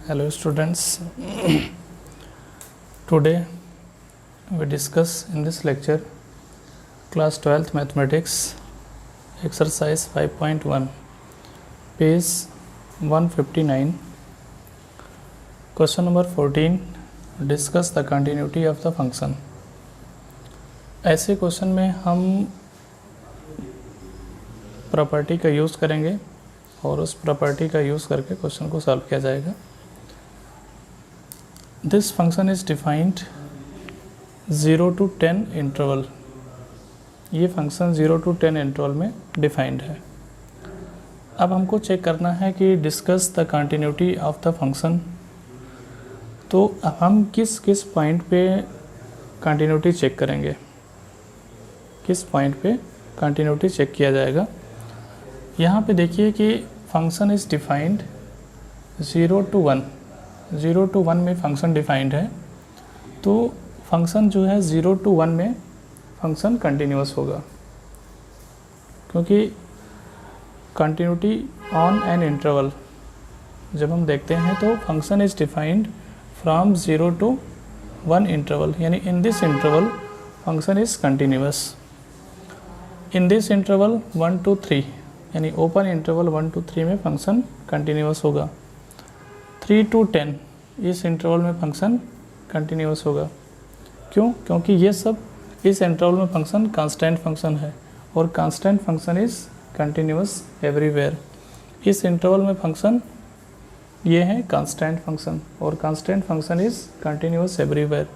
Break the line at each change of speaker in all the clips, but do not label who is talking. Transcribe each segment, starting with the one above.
Hello students, today we discuss in this lecture class 12th mathematics exercise 5.1 page 159 question number 14 discuss the continuity of the function। ऐसे question में हम property का use करेंगे और उस property का use करके क्वेश्चन को सॉल्व किया जाएगा। This function is defined 0 to 10 interval. ये फंक्शन 0 to 10 इंटरवल में डिफाइंड है। अब हमको चेक करना है कि discuss the continuity of the function. तो अब हम किस किस पॉइंट पे कंटिन्यूटी चेक करेंगे, किस पॉइंट पे कंटिन्यूटी चेक किया जाएगा। यहाँ पे देखिए कि function is defined 0 to 1, 0 to 1 में फंक्शन डिफाइंड है। तो फंक्शन जो है 0 to 1 में फंक्शन कंटिन्यूअस होगा, क्योंकि कंटिन्यूटी ऑन एन इंटरवल जब हम देखते हैं तो function is defined from 0 to 1 interval, यानी in this interval function is continuous. In this interval 1 to 3 यानी ओपन इंटरवल 1 to 3 में फंक्शन कंटिन्यूअस होगा। 3 to 10 इस इंटरवल में फंक्शन कंटिन्यूअस होगा। क्यों? क्योंकि ये सब इस इंटरवल में फंक्शन कांस्टेंट फंक्शन है और constant function is continuous everywhere. इस इंटरवल में फंक्शन ये है कांस्टेंट फंक्शन और constant function is continuous everywhere.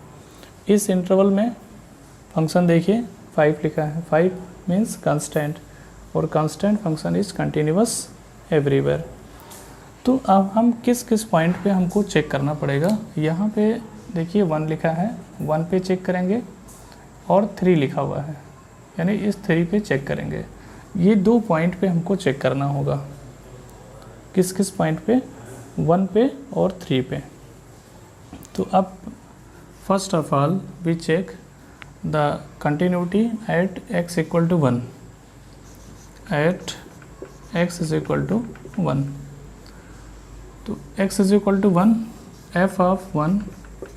इस इंटरवल में फंक्शन देखिए 5 लिखा है, 5 मीन्स कांस्टेंट और constant function is continuous everywhere. तो अब हम किस किस पॉइंट पे हमको चेक करना पड़ेगा। यहाँ पे देखिए 1 लिखा है, 1 पे चेक करेंगे और 3 लिखा हुआ है, यानी इस 3 पे चेक करेंगे। ये 2 पॉइंट पे हमको चेक करना होगा। किस किस पॉइंट पे? 1 पे और 3 पे। तो अब first of all we check the continuity at x equal to 1, at x is equal to 1। तो x is equal to 1, f of 1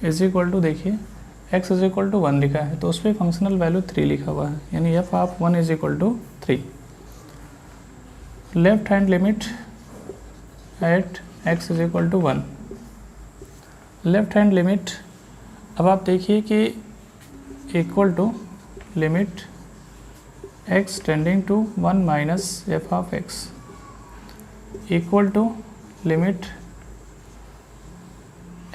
is equal to, देखिए x इज इक्वल टू 1 लिखा है तो उस पर फंक्शनल वैल्यू 3 लिखा हुआ है, यानी f of 1 is equal to 3। Left hand limit at x is equal to 1, left hand limit. अब आप देखिए कि equal to limit x tending to 1 minus f of x equal to limit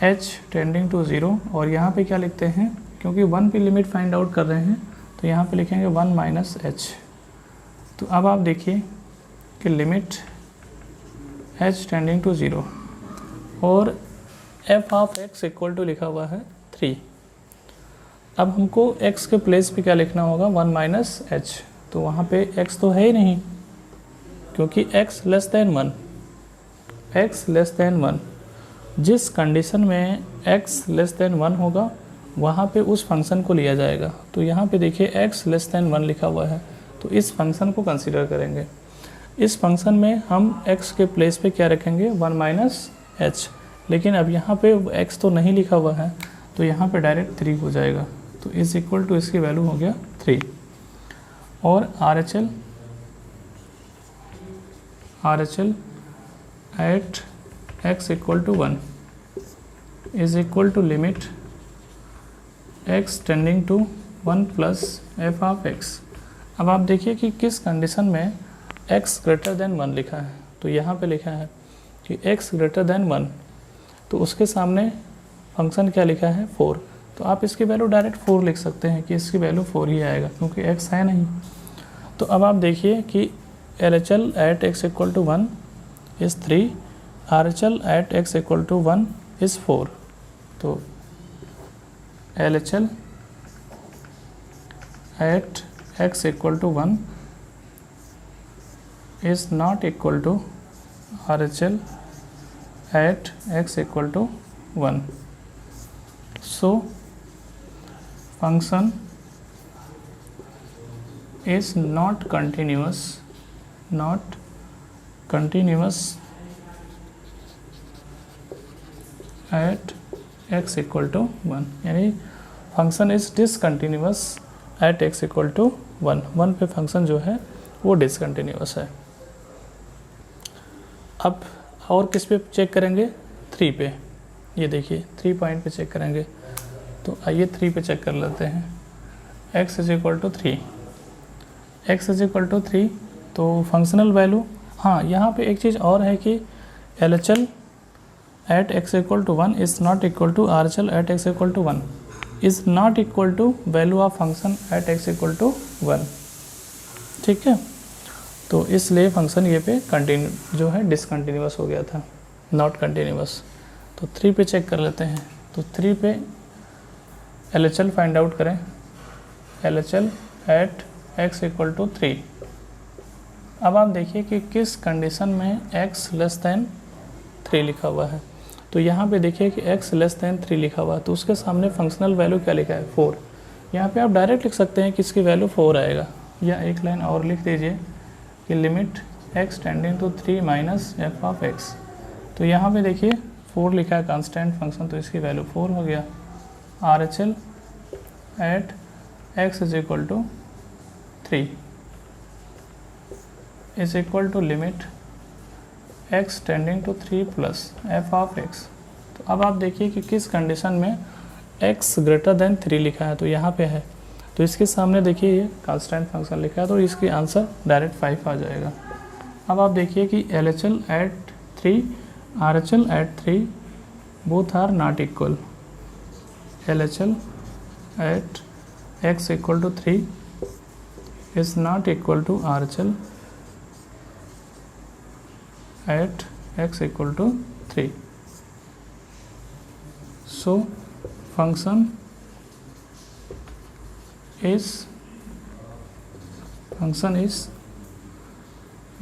h tending to 0। और यहाँ पे क्या लिखते हैं, क्योंकि 1 पे लिमिट फाइंड आउट कर रहे हैं तो यहाँ पे लिखेंगे 1 माइनस h। तो अब आप देखिए कि लिमिट h टेंडिंग टू 0 और f of x equal to लिखा हुआ है 3। अब हमको x के प्लेस पे क्या लिखना होगा, 1 माइनस h। तो वहाँ पे x तो है ही नहीं, क्योंकि x less than 1, x less than 1। जिस कंडीशन में x लेस देन 1 होगा वहाँ पे उस फंक्शन को लिया जाएगा। तो यहाँ पे देखिए x लेस देन 1 लिखा हुआ है तो इस फंक्शन को कंसीडर करेंगे। इस फंक्शन में हम x के प्लेस पे क्या रखेंगे, 1 माइनस h। लेकिन अब यहाँ पे x तो नहीं लिखा हुआ है तो यहाँ पे डायरेक्ट 3 हो जाएगा। तो इज इक्वल टू इसकी वैल्यू हो गया 3। और RHL at x equal to 1 is equal to limit x tending to 1 plus f of x। अब आप देखिए कि किस कंडीशन में x ग्रेटर देन 1 लिखा है। तो यहाँ पे लिखा है कि x ग्रेटर देन 1, तो उसके सामने फंक्शन क्या लिखा है, 4। तो आप इसकी वैल्यू डायरेक्ट 4 लिख सकते हैं कि इसकी वैल्यू 4 ही आएगा, क्योंकि x है नहीं। तो अब आप देखिए कि LHL at x equal to 1 is 3, RHL at x equal to 1 is 4। तो LHL at x equal to 1 is not equal to RHL at x equal to 1। So function is not continuous at x equal to 1, यानी function is discontinuous at x equal to 1 पे function जो है वो discontinuous है। अब और किस पे चेक करेंगे? 3 पे। ये देखिए 3 पॉइंट पे चेक करेंगे, तो आइए 3 पे चेक कर लेते हैं। x is equal to 3, x is equal to 3, तो फंक्शनल वैल्यू, हाँ यहाँ पे एक चीज़ और है कि LHL at x equal to 1 is not equal to RHL at x equal to 1 is not equal to value of function at x equal to 1, ठीक है। तो इसलिए फंक्शन ये पे कंटिन्यू जो है डिसकंटिन्यूअस हो गया था, नॉट कंटिन्यूअस। तो 3 पे चेक कर लेते हैं। तो 3 पे LHL फाइंड आउट करें। LHL at x equal to 3। अब आप देखिए कि किस कंडीशन में x लेस दैन 3 लिखा हुआ है। तो यहाँ पे देखिए कि x लेस दैन 3 लिखा हुआ है, तो उसके सामने फंक्शनल वैल्यू क्या लिखा है? 4। यहाँ पे आप डायरेक्ट लिख सकते हैं कि इसकी वैल्यू 4 आएगा, या एक लाइन और लिख दीजिए कि limit x tending to 3 minus f of x। तो यहाँ पे देखिए 4 लिखा है कांस्टेंट फंक्शन, तो इसकी वैल्यू 4 हो गया। RHL at x is equal to 3 is equal to limit x tending to 3 plus f of x। तो अब आप देखिए कि किस कंडीशन में x ग्रेटर देन 3 लिखा है, तो यहाँ पे है, तो इसके सामने देखिए ये कांस्टेंट फंक्शन लिखा है, तो इसकी आंसर डायरेक्ट 5 आ जाएगा। अब आप देखिए कि LHL at 3, RHL at 3 both are not equal. LHL at x equal to 3 is not equal to RHL at x equal to 3. So function is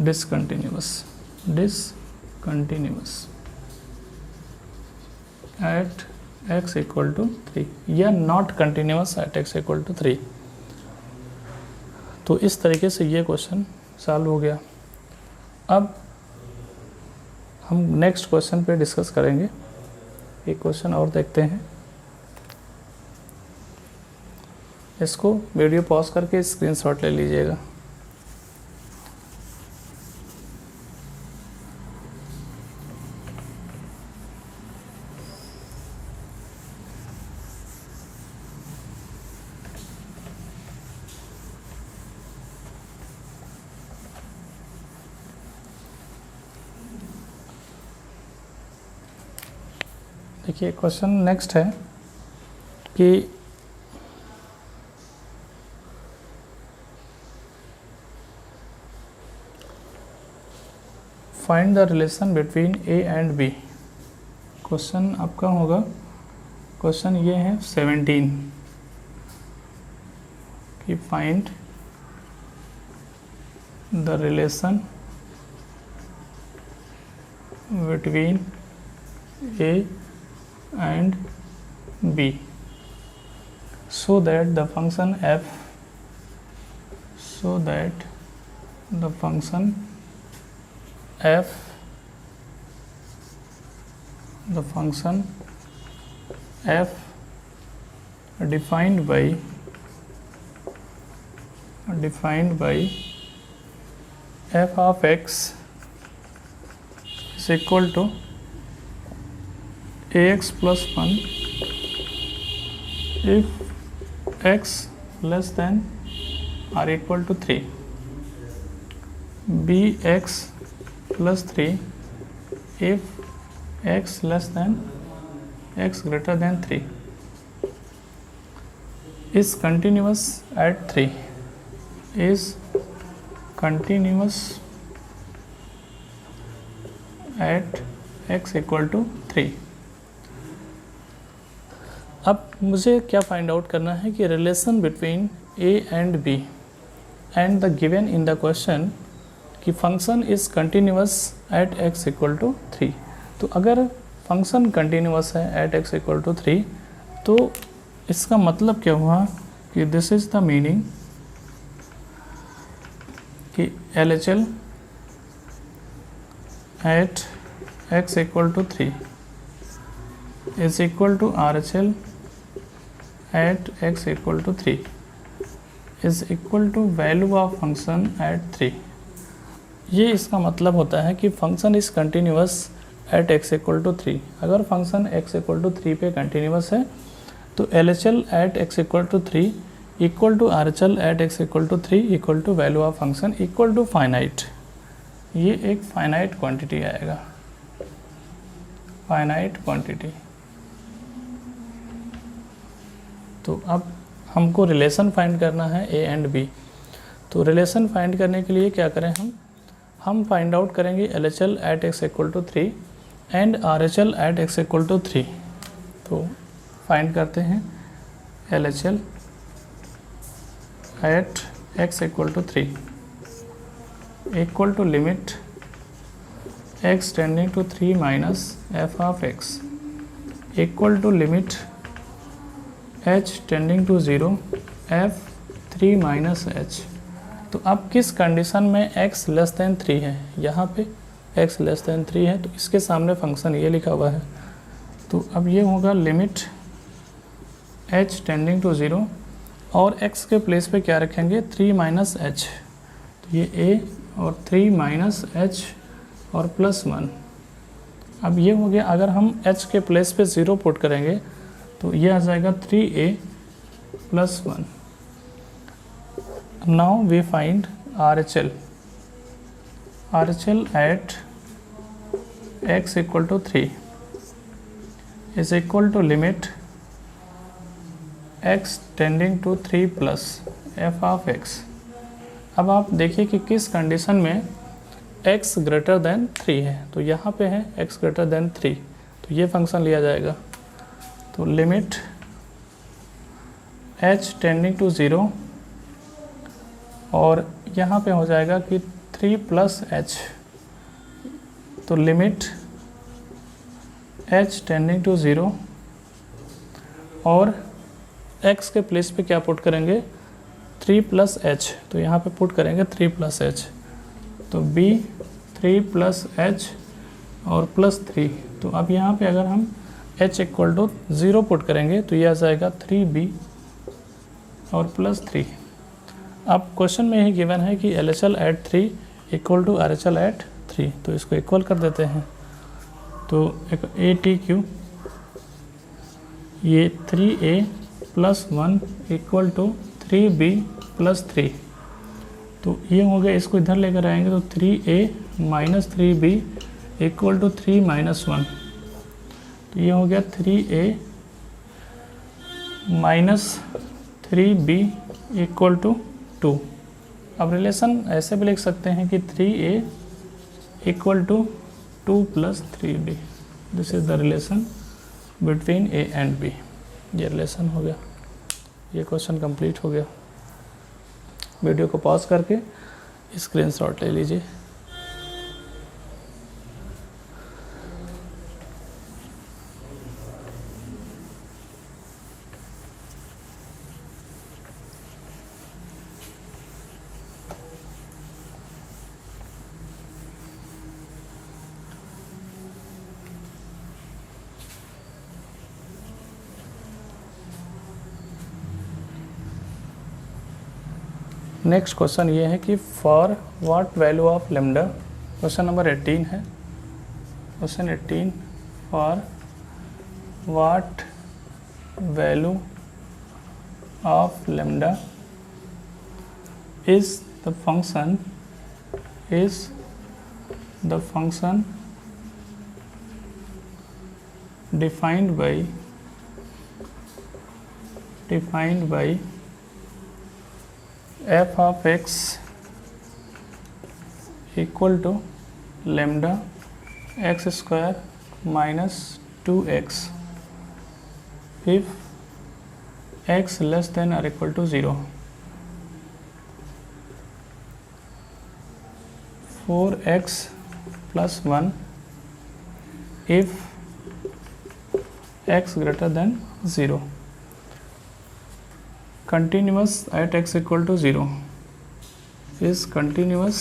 discontinuous at x equal to 3, या not continuous at x equal to 3। तो इस तरीके से ये question solve हो गया। अब हम नेक्स्ट क्वेश्चन पे डिस्कस करेंगे। एक क्वेश्चन और देखते हैं, इसको वीडियो पॉज करके स्क्रीनशॉट ले लीजिएगा। देखिए क्वेश्चन नेक्स्ट है कि find the relation between A and B। Question आपका होगा, क्वेश्चन ये है 17 कि find the relation between A and B so that the function f defined by f of x is equal to ax plus 1 if x less than or equal to 3, bx plus 3 if x less than x greater than 3, is continuous at 3, is continuous at x equal to 3। अब मुझे क्या find out करना है कि relation between A and B and the given in the question कि function is continuous at x equal to 3। तो अगर function continuous है एट x इक्वल टू 3, तो इसका मतलब क्या हुआ कि दिस इज द मीनिंग कि LHL at x equal to 3 is equal to RHL at x equal to 3 is equal to value of function at 3। ये इसका मतलब होता है कि function is continuous at x equal to 3। अगर function x equal to 3 पे continuous है तो LHL at x equal to 3 equal to RHL at x equal to 3 equal to value of function equal to finite. ये एक finite quantity आएगा, finite quantity. तो अब हमको रिलेशन फाइंड करना है a एंड b। तो रिलेशन फाइंड करने के लिए क्या करें हम फाइंड आउट करेंगे LHL at x equal to 3 and RHL at x equal to 3। तो फाइंड करते हैं LHL at x equal to 3 equal to limit x tending to 3 minus f of x equal to limit h tending to 0 f 3 minus h। तो अब किस condition में x less than 3 है, यहाँ पे x लेस देन 3 है तो इसके सामने फंक्शन ये लिखा हुआ है। तो अब ये होगा लिमिट h टेंडिंग टू 0 और x के प्लेस पे क्या रखेंगे 3 माइनस h। तो ये a और 3 माइनस h और प्लस 1। अब ये हो गया, अगर हम h के प्लेस पे 0 पुट करेंगे तो ये आ जाएगा 3a plus 1। Now we find RHL at x equal to 3 is equal to limit x tending to 3 plus f of x। अब आप देखिए कि किस कंडीशन में x ग्रेटर देन 3 है। तो यहाँ पे है x ग्रेटर देन 3 तो ये फंक्शन लिया जाएगा। तो लिमिट h टेंडिंग टू 0 और यहाँ पे हो जाएगा कि 3 प्लस h। तो लिमिट h टेंडिंग टू 0 और x के प्लेस पे क्या पुट करेंगे 3 प्लस h। तो यहाँ पे पुट करेंगे 3 प्लस h। तो b 3 प्लस h और प्लस 3। तो अब यहाँ पे अगर हम h इक्वल टू 0 पुट करेंगे तो ये आ जाएगा 3b और प्लस 3। अब क्वेश्चन में ही गिवन है कि LHL at 3 equal to RHL at 3। तो इसको इक्वल कर देते हैं। तो एक ATQ ये 3a plus 1 equal to 3b plus 3। तो ये हो गया, इसको इधर लेकर आएंगे तो 3a minus 3b equal to 3 minus 1। तो ये हो गया 3a minus 3b equal to 2। अब रिलेशन ऐसे भी लिख सकते हैं कि 3a equal to 2 plus 3b। This is the relation between a and b। ये रिलेशन हो गया, ये क्वेश्चन कंप्लीट हो गया। वीडियो को पॉज करके स्क्रीनशॉट ले लीजिए। नेक्स्ट क्वेश्चन ये है कि for what value of lambda. Question number 18 है। Question 18 for what value of lambda is the function defined by f of x equal to lambda x square minus 2x if x less than or equal to 0, 4x plus 1 if x greater than 0, continuous at x equal to 0 is continuous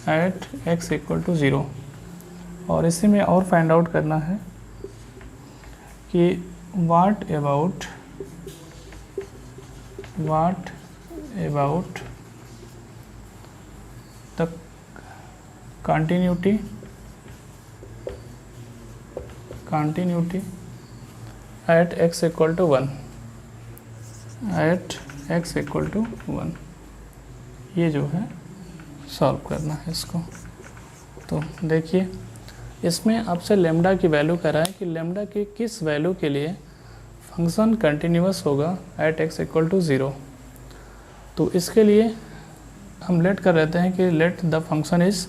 at x equal to 0 और इसी में और find out करना है कि what about the continuity at x equal to 1, ये जो है सॉल्व करना है इसको। तो देखिए इसमें आपसे लेमडा की वैल्यू कह रहा है कि लेमडा की किस वैल्यू के लिए फंक्शन कंटिन्यूअस होगा एट x इक्वल टू 0। तो इसके लिए हम लेट कर रहते हैं कि let the function is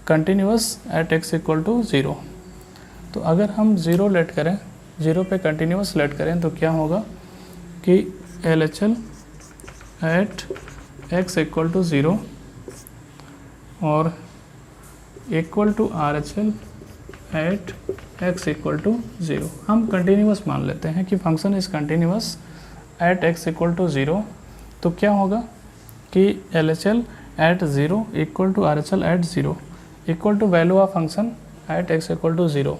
continuous at x equal to 0। तो अगर हम 0 लेट करें, 0 पे कंटिन्यूअस लेट करें तो क्या होगा कि LHL at x equal to 0 और equal to RHL at x equal to 0। हम कंटिन्यूअस मान लेते हैं कि function is continuous at x equal to 0। तो क्या होगा कि LHL at 0 equal to RHL at 0 equal to value of function at x equal to 0।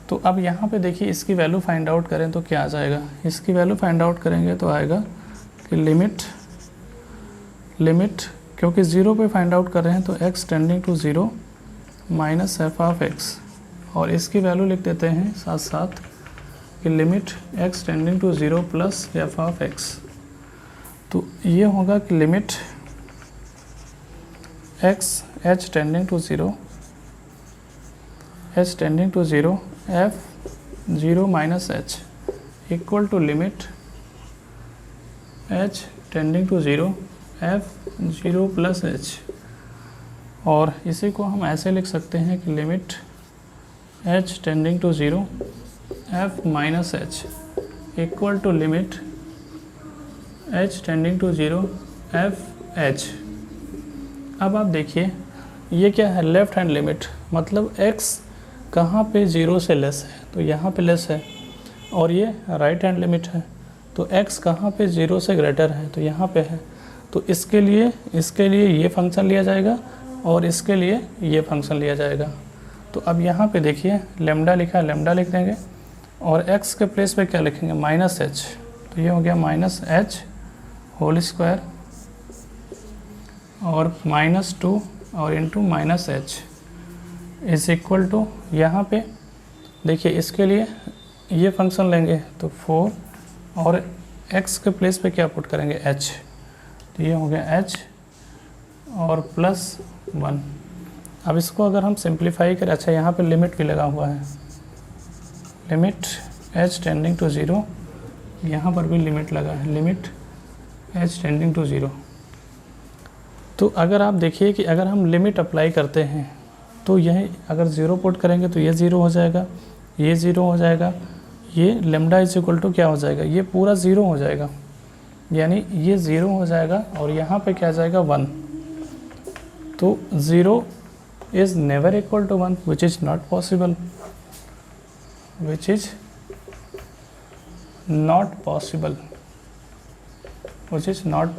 तो अब यहाँ पे देखिए इसकी वैल्यू फाइंड आउट करें तो क्या आ जाएगा। इसकी वैल्यू फाइंड आउट करेंगे तो आएगा कि लिमिट क्योंकि 0 पे फाइंड आउट कर रहे हैं तो x tending to 0 minus f of x, और इसकी वैल्यू लिख देते हैं साथ साथ कि limit x tending to 0 plus f of x। तो ये होगा कि limit h tending to 0 f 0 minus h equal to limit h tending to 0 f 0 plus h। और इसी को हम ऐसे लिख सकते हैं कि limit h tending to 0 f minus h equal to limit h tending to 0 f h। अब आप देखिए ये क्या है, लेफ़्ट हैंड लिमिट, मतलब x कहाँ पे 0 से लेस है तो यहाँ पे लेस है, और ये राइट हैंड लिमिट है तो x कहाँ पे 0 से ग्रेटर है तो यहाँ पे है। तो इसके लिए ये फंक्शन लिया जाएगा और इसके लिए ये फंक्शन लिया जाएगा। तो अब यहाँ पे देखिए लेमडा लिखा है, लेमडा लिख देंगे और x के प्लेस पे क्या लिखेंगे माइनस h। तो ये हो गया माइनस h होल स्क्वायर और -2 और into minus h is equal to, यहाँ पे देखिए इसके लिए ये फंक्शन लेंगे तो 4 और x के प्लेस पे क्या पुट करेंगे h। तो ये हो गया h और प्लस 1। अब इसको अगर हम सिंप्लीफाई करें, अच्छा यहाँ पे लिमिट भी लगा हुआ है, लिमिट h टेंडिंग टू 0, यहाँ पर भी लिमिट लगा है, लिमिट h टेंडिंग टू 0। तो अगर आप देखिए कि अगर हम लिमिट अप्लाई करते हैं तो यह अगर 0 पुट करेंगे तो ये 0 हो जाएगा, ये 0 हो जाएगा, ये लेमडा इज इक्वल टू क्या हो जाएगा, ये पूरा 0 हो जाएगा, यानी ये 0 हो जाएगा और यहाँ पे क्या आ जाएगा 1। तो 0 is never equal to 1 which is not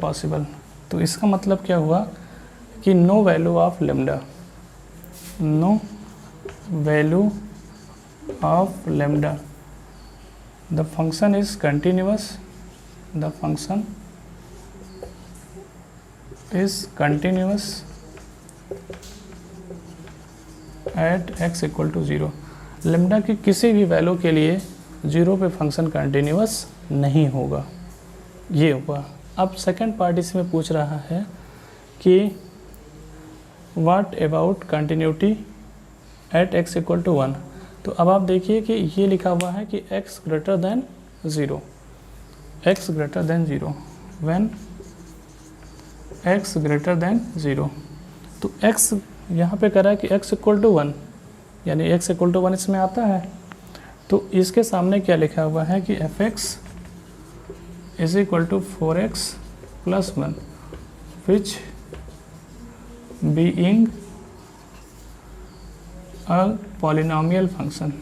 possible, तो इसका मतलब क्या हुआ कि no value of lambda, the function is continuous, at x equal to 0। Lambda की किसी भी वैल्यू के लिए 0 पे फंक्शन कंटिन्यूअस नहीं होगा, ये हुआ। अब सेकंड पार्ट इसमें पूछ रहा है कि what about continuity at x equal to 1। तो अब आप देखिए कि ये लिखा हुआ है कि x greater than 0, when x greater than 0। तो x यहाँ पे कह रहा है कि x इक्वल टू 1, यानी x इक्वल टू 1 इसमें आता है। तो इसके सामने क्या लिखा हुआ है कि fx is equal to 4x plus 1 which being a polynomial function,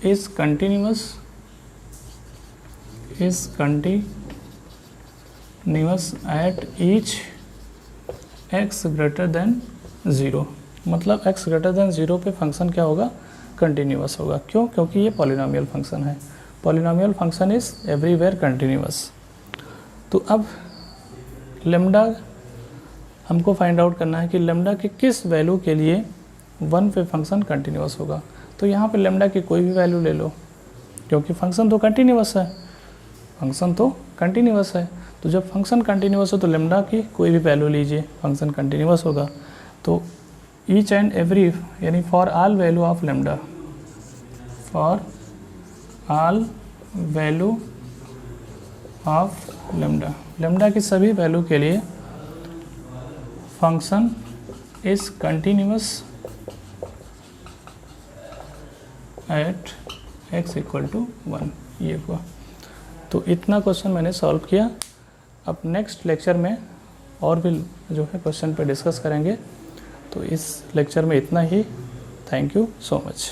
is continuous is continuous at each x greater than 0। मतलब x ग्रेटर देन 0 पे फंक्शन क्या होगा, कंटिन्यूअस होगा। क्यों? क्योंकि ये पॉलिनोमियल फंक्शन है। Polynomial function is everywhere continuous. तो अब लेम्डा हमको फाइंड आउट करना है कि लेम्डा के किस वैल्यू के लिए 1 पे फंक्शन कंटिन्यूअस होगा। तो यहाँ पे लेम्डा की कोई भी वैल्यू ले लो, क्योंकि फंक्शन तो कंटिन्यूअस है, फंक्शन तो कंटिन्यूअस है। तो जब फंक्शन कंटिन्यूअस हो तो लेम्डा की कोई भी वैल्यू लीजिए, फंक्शन कंटिन्यूअस होगा। तो ईच एंड एवरी यानी for all value of lambda, for all value of lambda, lambda की सभी वैल्यू के लिए function is continuous at x equal to 1। ये हुआ। तो इतना क्वेश्चन मैंने सॉल्व किया। अब नेक्स्ट लेक्चर में और भी जो है क्वेश्चन पे डिस्कस करेंगे। तो इस लेक्चर में इतना ही। Thank you so much.